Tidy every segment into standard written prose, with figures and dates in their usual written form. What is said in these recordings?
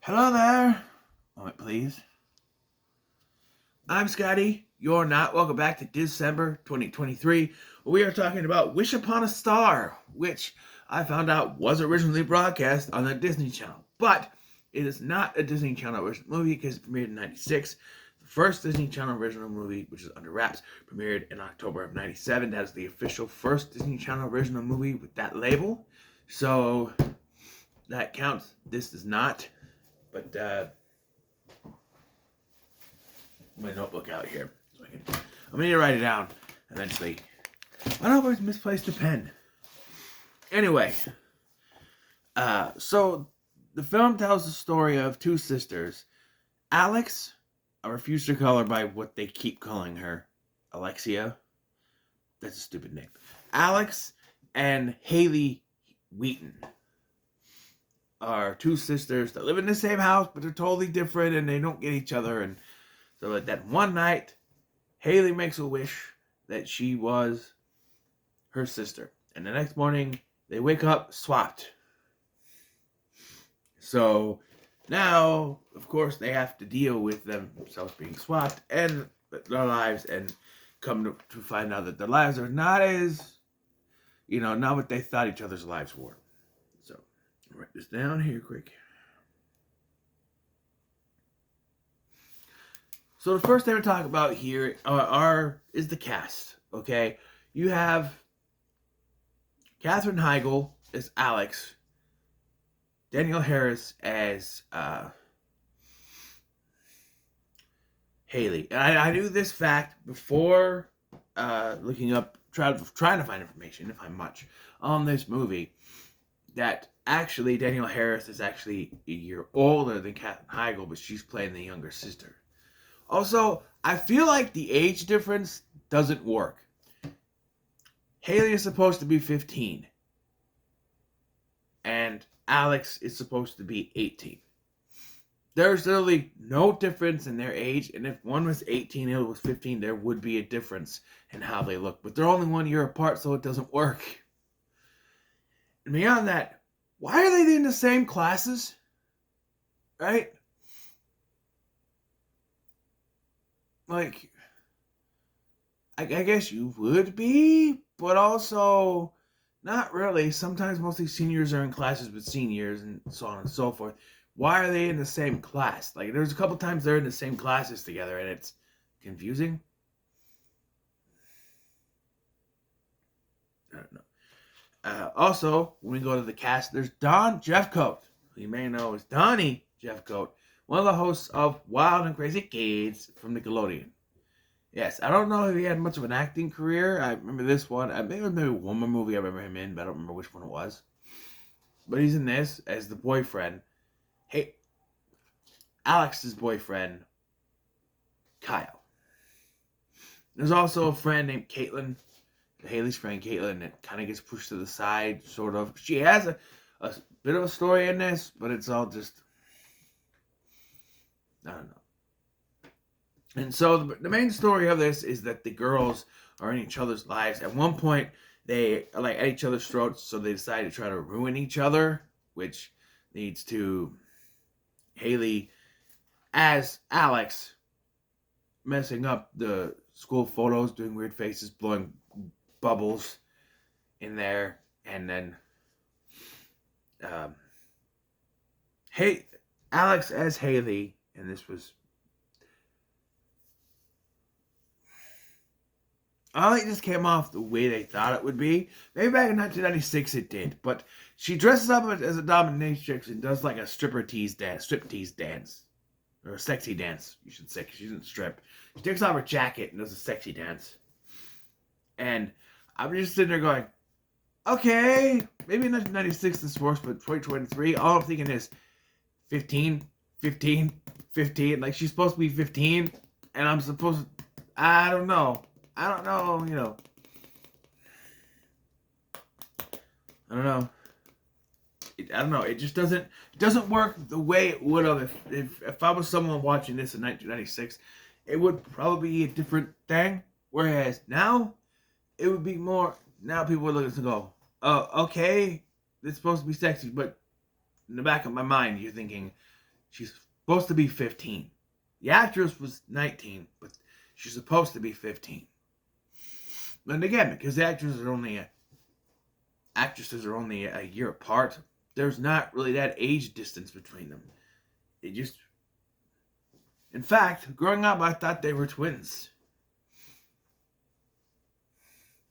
Hello there. Moment, please. I'm Scotty. You're not. Welcome back to Dis-Cember 2023. We are talking about Wish Upon a Star, which I found out was originally broadcast on the Disney Channel. But it is not a Disney Channel original movie because it premiered in 96. The first Disney Channel original movie, which is Under Wraps, premiered in October of 97. That is the official first Disney Channel original movie with that label. So that counts. This does not. But my notebook out here. So I'm gonna need to write it down eventually. I don't always misplace the pen. Anyway, so the film tells the story of two sisters. Alex, I refuse to call her by what they keep calling her, Alexia. That's a stupid name. Alex and Haley Wheaton are two sisters that live in the same house, but they're totally different and they don't get each other. And so that one night, Haley makes a wish that she was her sister. And the next morning, they wake up swapped. So now, of course, they have to deal with themselves being swapped and their lives, and come to find out that their lives are not as, not what they thought each other's lives were. So, I'll write this down here quick. So the first thing we're talking about here is the cast, okay? You have Katherine Heigl as Alex, Danielle Harris as Haley. And I knew this fact before looking up, trying to find information, if I'm much, on this movie, that actually Danielle Harris is actually a year older than Katherine Heigl, but she's playing the younger sister. Also, I feel like the age difference doesn't work. Haley is supposed to be 15. And Alex is supposed to be 18. There's literally no difference in their age. And if one was 18 and the other was 15, there would be a difference in how they look. But they're only 1 year apart, so it doesn't work. And beyond that, why are they in the same classes? Right? Like, I guess you would be, but also not really. Sometimes mostly seniors are in classes with seniors and so on and so forth. Why are they in the same class? Like, there's a couple times they're in the same classes together and it's confusing. I don't know. Also, when we go to the cast, there's Don Jeffcoat, who you may know as Donnie Jeffcoat, one of the hosts of Wild and Crazy Kids from Nickelodeon. Yes, I don't know if he had much of an acting career. I remember this one. Maybe one more movie I remember him in, but I don't remember which one it was. But he's in this as the boyfriend. Hey, Alex's boyfriend, Kyle. There's also a friend named Caitlin, Haley's friend Caitlin, that kind of gets pushed to the side, sort of. She has a bit of a story in this, but it's all just, I don't know. And so the main story of this is that the girls are in each other's lives. At one point, they are like at each other's throats, so they decide to try to ruin each other, which leads to Haley as Alex messing up the school photos, doing weird faces, blowing bubbles in there, and then Alex as Haley, and this was, I don't think this came off the way they thought it would be. Maybe back in 1996 it did, but she dresses up as a dominatrix and does like a strip tease dance, or a sexy dance, you should say, because she doesn't strip. She takes off her jacket and does a sexy dance. And I'm just sitting there going, okay, maybe in 1996 this works, but 2023, all I'm thinking is 15, 15, 15. Like, she's supposed to be 15, and I'm supposed to, I don't know. I don't know. I don't know. It just doesn't work the way it would have if I was someone watching this in 1996. It would probably be a different thing. Whereas now, it would be more. Now people would look at this and go, "Oh, okay, it's supposed to be sexy," but in the back of my mind, you're thinking, She's supposed to be 15. The actress was 19, but she's supposed to be 15. And again, because the actresses are only a year apart, there's not really that age distance between them. It just, in fact, growing up, I thought they were twins.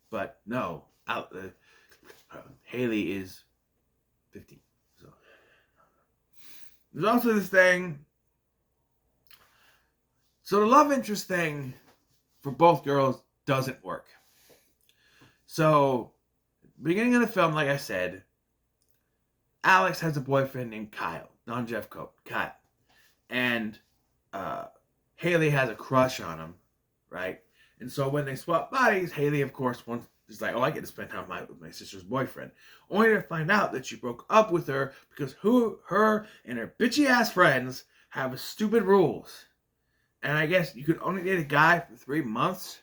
But no, Haley is 15. So there's also this thing. So the love interest thing for both girls doesn't work. So, beginning of the film, like I said, Alex has a boyfriend named Kyle, Don Jeffcoat, Kyle. And Haley has a crush on him, right? And so when they swap bodies, Haley, of course, is like, oh, I get to spend time with my sister's boyfriend. Only to find out that she broke up with her because her and her bitchy-ass friends have stupid rules. And I guess you could only date a guy for 3 months.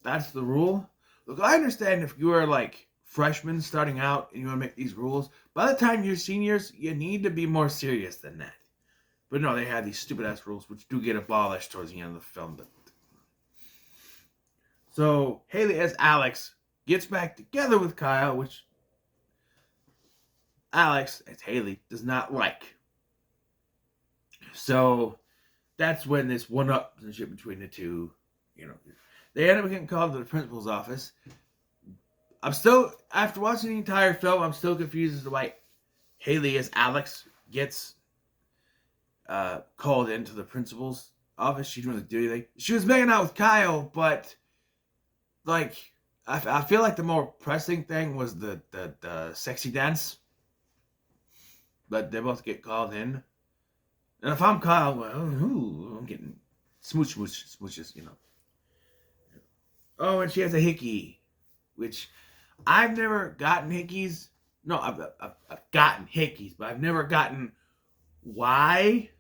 That's the rule. Look, I understand if you are like freshmen starting out and you want to make these rules. By the time you're seniors, you need to be more serious than that. But no, they had these stupid-ass rules, which do get abolished towards the end of the film. But so Haley, as Alex, gets back together with Kyle, which Alex, as Haley, does not like. So that's when this one-upmanship between the two, they end up getting called to the principal's office. I'm still, after watching the entire film, I'm still confused as to why Haley, as Alex, gets called into the principal's office. She didn't really do anything. She was making out with Kyle, but like, I feel like the more pressing thing was the sexy dance. But they both get called in. And if I'm Kyle, well, I'm getting smooches, Oh, and she has a hickey, which I've never gotten hickeys. No, I've gotten hickeys, but I've never gotten why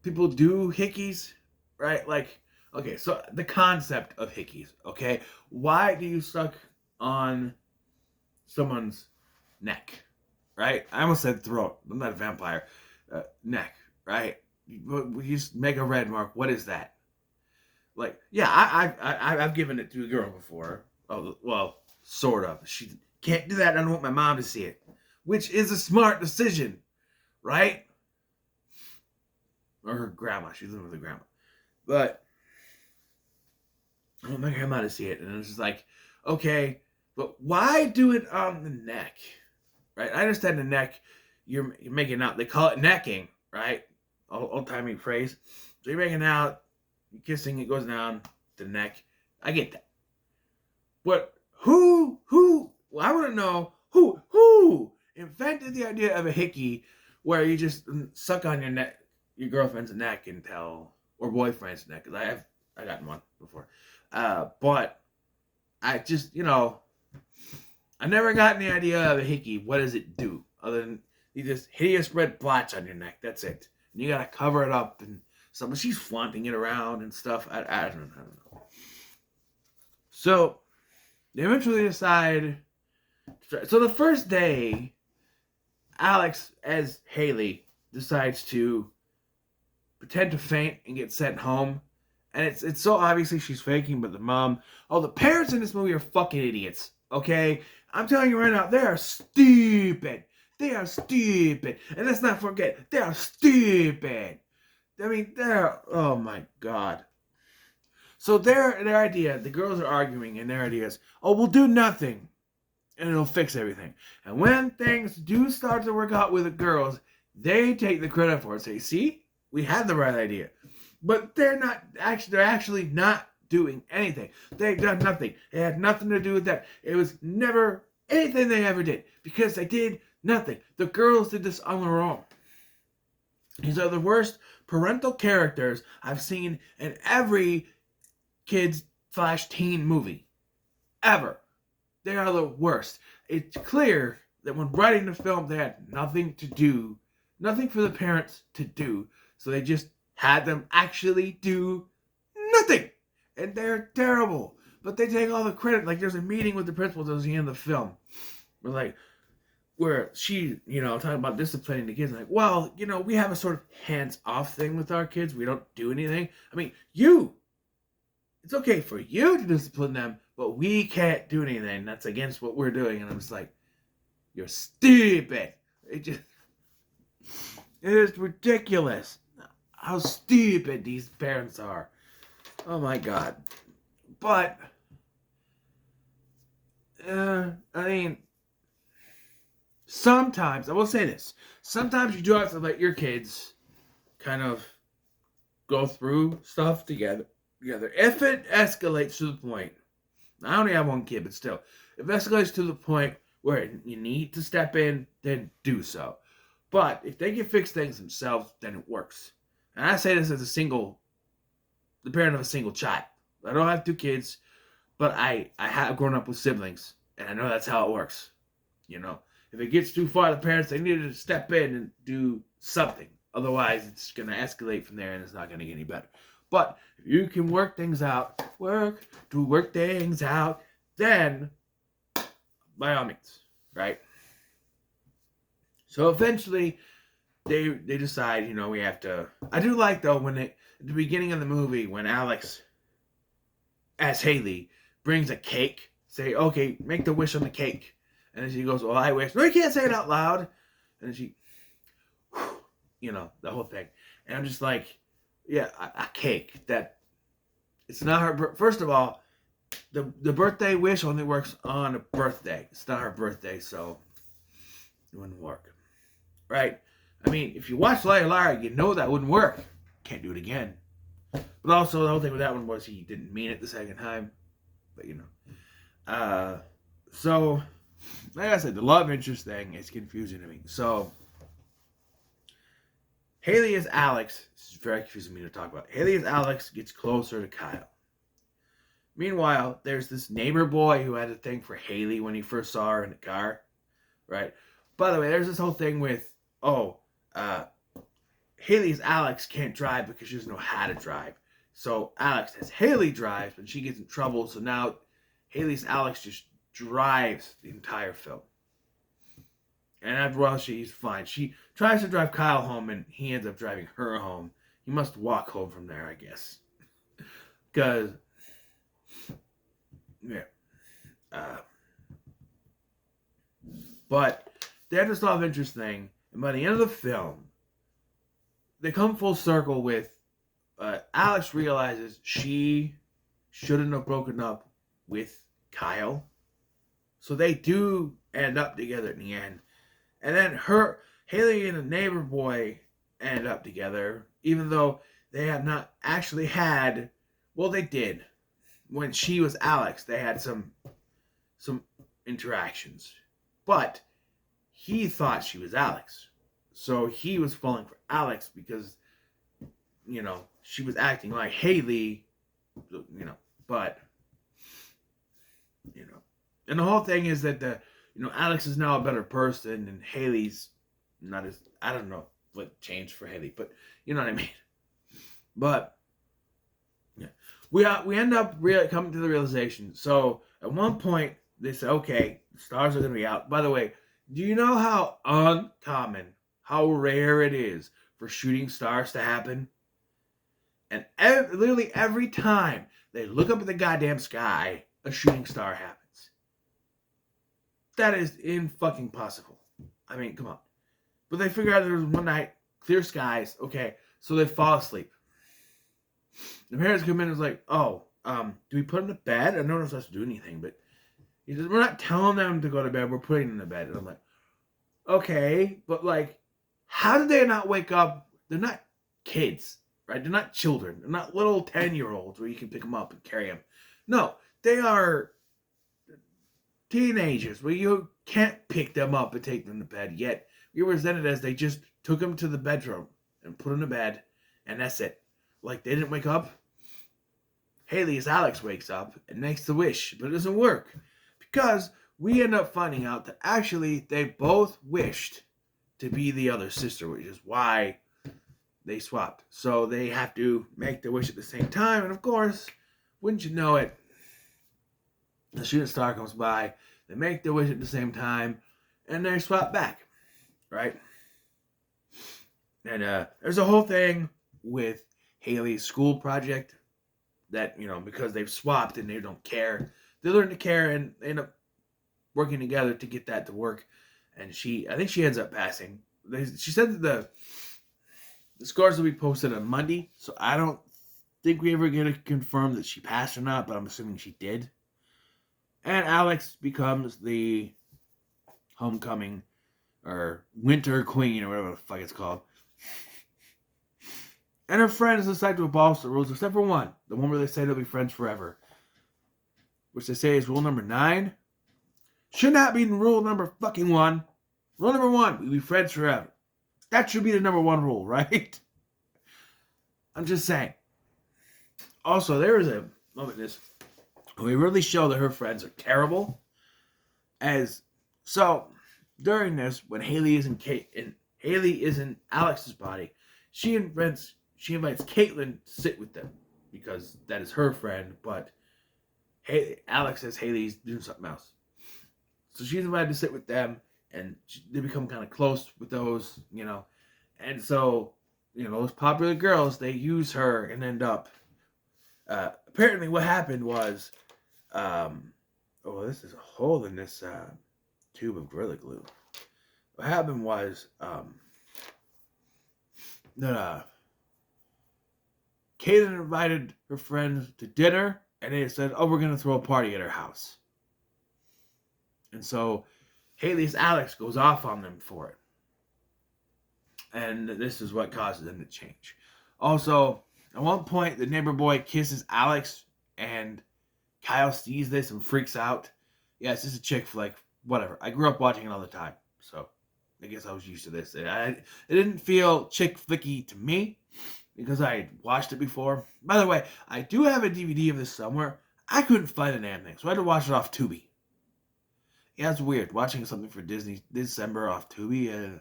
people do hickeys, right? Like, okay, so the concept of hickeys, okay? Why do you suck on someone's neck, right? I almost said throat. I'm not a vampire. Neck, right? You just make a red mark. What is that? Like, yeah, I've given it to a girl before. Oh, well, sort of. She can't do that. I don't want my mom to see it, which is a smart decision, right? Or her grandma. She's living with her grandma, but I don't want my grandma to see it. And it's just like, okay, but why do it on the neck, right? I understand the neck. You're making out. They call it necking, right? Old-timey phrase. So you're making out, you're kissing, it goes down the neck. I get that. But who, I want to know who invented the idea of a hickey where you just suck on your neck, your girlfriend's neck or boyfriend's neck. Because I gotten one before. But I just, I never gotten the idea of a hickey. What does it do? Other than you just hideous red blotch on your neck. That's it. And you gotta cover it up and something. She's flaunting it around and stuff. I don't know. So they eventually decide. So the first day, Alex, as Haley, decides to pretend to faint and get sent home. And it's so obviously she's faking, but the parents in this movie are fucking idiots. Okay? I'm telling you right now, they are stupid. They are stupid. And let's not forget, they are stupid. I mean, oh my God. So their idea, the girls are arguing, and their idea is, oh, we'll do nothing, and it'll fix everything. And when things do start to work out with the girls, they take the credit for it. Say, see, we had the right idea. But they're actually not doing anything. They've done nothing. It had nothing to do with that. It was never anything they ever did, because they did nothing. The girls did this on their own. These are the worst parental characters I've seen in every kids/teen movie ever. They are the worst. It's clear that when writing the film, they had nothing for the parents to do. So they just had them actually do nothing. And they're terrible. But they take all the credit. Like, there's a meeting with the principal towards the end of the film. We're like, where she, talking about disciplining the kids, like, well, we have a sort of hands-off thing with our kids. We don't do anything. I mean, it's okay for you to discipline them, but we can't do anything. That's against what we're doing. And I'm just like, you're stupid. It is ridiculous how stupid these parents are. Oh my God. But, I mean, sometimes, I will say this, sometimes you do have to let your kids kind of go through stuff together. If it escalates to the point, I only have one kid, but still, if it escalates to the point where you need to step in, then do so. But if they can fix things themselves, then it works. And I say this as the parent of a single child. I don't have 2 kids, but I have grown up with siblings, and I know that's how it works. If it gets too far, the parents, they need to step in and do something. Otherwise, it's going to escalate from there, and it's not going to get any better. But if you can work things out, then by all means, right? So eventually, they decide, we have to. I do like, though, at the beginning of the movie, when Alex, as Haley, brings a cake, say, okay, make the wish on the cake. And then she goes, well, I wish. No, you can't say it out loud. And then she, the whole thing. And I'm just like, yeah, a cake. That, it's not her, first of all, the birthday wish only works on a birthday. It's not her birthday, so it wouldn't work. Right? I mean, if you watch Liar Liar, you know that wouldn't work. Can't do it again. But also, the whole thing with that one was he didn't mean it the second time. But, so, like I said, the love interest thing is confusing to me. So, Haley as Alex, this is very confusing me to talk about. Haley as Alex gets closer to Kyle. Meanwhile, there's this neighbor boy who had a thing for Haley when he first saw her in the car. Right? By the way, there's this whole thing with, Haley's Alex can't drive because she doesn't know how to drive. So Alex has Haley drive, but she gets in trouble. So now Haley's Alex just drives the entire film. And after a while, she's fine. She tries to drive Kyle home, and he ends up driving her home. He must walk home from there, I guess. Because, yeah. But they have this love interest thing, and by the end of the film, they come full circle with Alex realizes she shouldn't have broken up with Kyle. So they do end up together in the end. And then Haley and the neighbor boy end up together, even though they have not actually had, well, they did. When she was Alex, they had some interactions. But he thought she was Alex. So he was falling for Alex because, she was acting like Haley, but, and the whole thing is that Alex is now a better person and Haley's not as, I don't know what changed for Haley, but you know what I mean. But, yeah, we end up coming to the realization. So at one point they say, okay, the stars are going to be out. By the way, do you know how uncommon, how rare it is for shooting stars to happen? And literally every time they look up at the goddamn sky, a shooting star happens. That is fucking possible. I mean, come on. But they figure out there was one night, clear skies, okay, so they fall asleep. The parents come in and is like, do we put them to bed? I don't know if that's to do anything, but he says, we're not telling them to go to bed, we're putting them to bed. And I'm like, okay, but how did they not wake up? They're not kids, right? They're not children. They're not little 10-year-olds where you can pick them up and carry them. No, they are teenagers where you can't pick them up and take them to bed. Yet you present it as they just took them to the bedroom and put them to bed, and that's it. They didn't wake up. Haley as Alex wakes up and makes the wish, but it doesn't work because we end up finding out that actually they both wished to be the other sister, which is why they swapped. So they have to make the wish at the same time, and of course, wouldn't you know it, the shooting star comes by, they make the wish at the same time, and they swap back, right? And there's a whole thing with Haley's school project that, because they've swapped and they don't care, they learn to care and they end up working together to get that to work. And I think she ends up passing. She said that the scores will be posted on Monday, so I don't think we ever get to confirm that she passed or not, but I'm assuming she did. And Alex becomes the homecoming or winter queen or whatever the fuck it's called. And her friends decide to abolish the rules except for one. The one where they say they'll be friends forever. Which they say is rule number 9. Should not be rule number fucking 1. Rule number 1, we'll be friends forever. That should be the number 1 rule, right? I'm just saying. Also, there is a moment in this we really show that her friends are terrible. During this, when Haley is in Alex's body, she invites Caitlin to sit with them because that is her friend, but Alex says Haley's doing something else. So she's invited to sit with them, and they become kind of close with those, And so, those popular girls, they use her and end up. Apparently, what happened was, this is a hole in this tube of Gorilla Glue. What happened was, that Caitlin invited her friends to dinner, and they said, "Oh, we're gonna throw a party at her house." And so Haley's Alex goes off on them for it. And this is what causes them to change. Also, at one point, the neighbor boy kisses Alex, and Kyle sees this and freaks out. Yeah, it's just a chick flick. Whatever. I grew up watching it all the time, so I guess I was used to this. It didn't feel chick flicky to me because I had watched it before. By the way, I do have a DVD of this somewhere. I couldn't find the damn thing, so I had to watch it off Tubi. Yeah, it's weird watching something for Disney Dis-Cember off Tubi.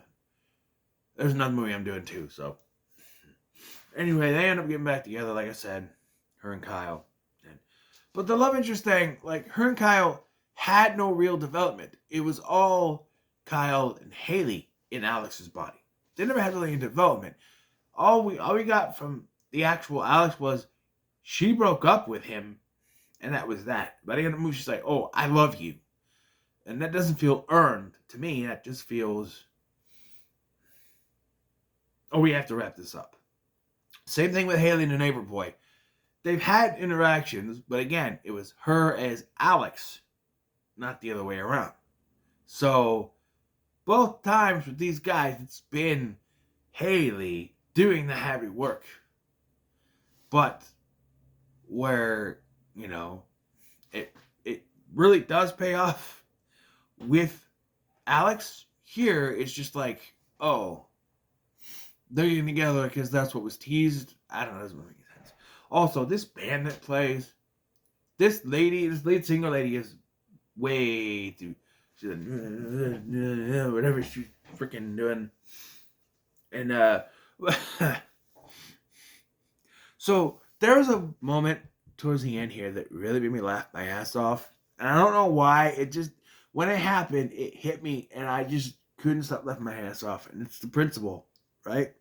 There's another movie I'm doing too. So anyway, they end up getting back together, like I said, her and Kyle. But the love interest thing, like her and Kyle had no real development. It was all Kyle and Haley in Alex's body. They never had really any development. All we got from the actual Alex was she broke up with him, and that was that. By the end of the movie, she's like, "Oh, I love you." And that doesn't feel earned to me. That just feels, oh, we have to wrap this up. Same thing with Haley and the neighbor boy. They've had interactions, but again, it was her as Alex, not the other way around. So, both times with these guys, it's been Haley doing the heavy work. But where, it really does pay off with Alex, here it's just like, oh, they're getting together because that's what was teased. I don't know, it doesn't make sense. Also, this band that plays, this lead singer lady is way too, she's like, whatever she's freaking doing. And, so there was a moment towards the end here that really made me laugh my ass off. And I don't know why, it just, when it happened, it hit me, and I just couldn't stop laughing my ass off. And it's the principle, right?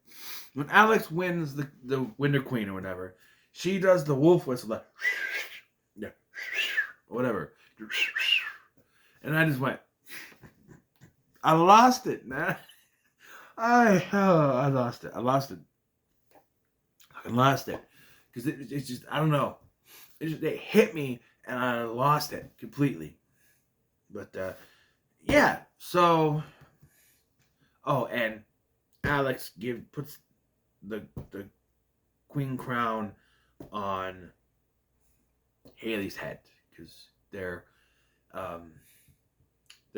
When Alex wins the Winter Queen or whatever, she does the wolf whistle, like, whatever. And I just went, I lost it, man. I lost it. I lost it. I lost it. Because it's just, I don't know. It hit me, and I lost it completely. But, yeah, so, and Alex puts the queen crown on Haley's head, because they're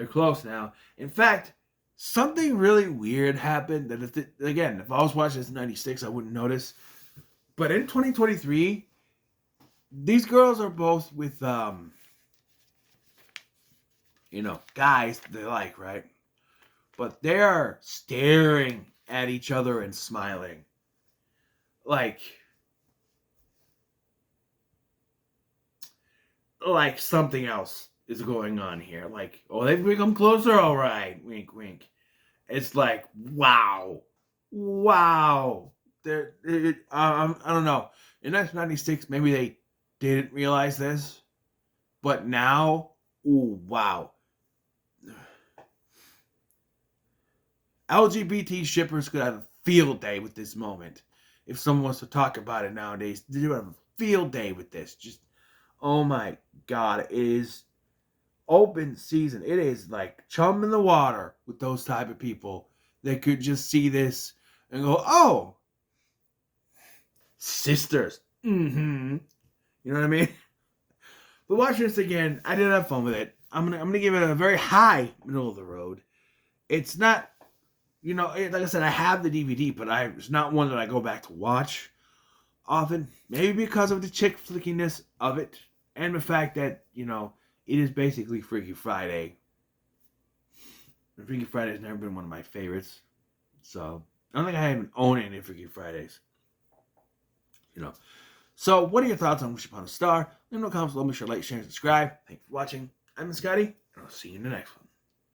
close now. In fact, something really weird happened that, if I was watching this in 96, I wouldn't notice. But in 2023, these girls are both with, guys they like, right? But they are staring at each other and smiling. Like something else is going on here. Like, oh, they've become closer, all right. Wink, wink. It's like, wow. Wow. I don't know. In 1996, maybe they didn't realize this. But now, ooh, wow. LGBT shippers could have a field day with this moment. If someone wants to talk about it nowadays, they would have a field day with this. Just, oh my God, it is open season. It is like chum in the water with those type of people that could just see this and go, oh, sisters. Mm-hmm. You know what I mean? But watching this again, I did have fun with it. I'm gonna give it a very high middle of the road. It's not, like I said, I have the DVD, but it's not one that I go back to watch often. Maybe because of the chick flickiness of it and the fact that it is basically Freaky Friday. And Freaky Friday has never been one of my favorites, so I don't think I even own any Freaky Fridays. So, what are your thoughts on Wish Upon a Star? Leave no comments below. Make sure to like, share, and subscribe. Thanks for watching. I'm Scotty, and I'll see you in the next one.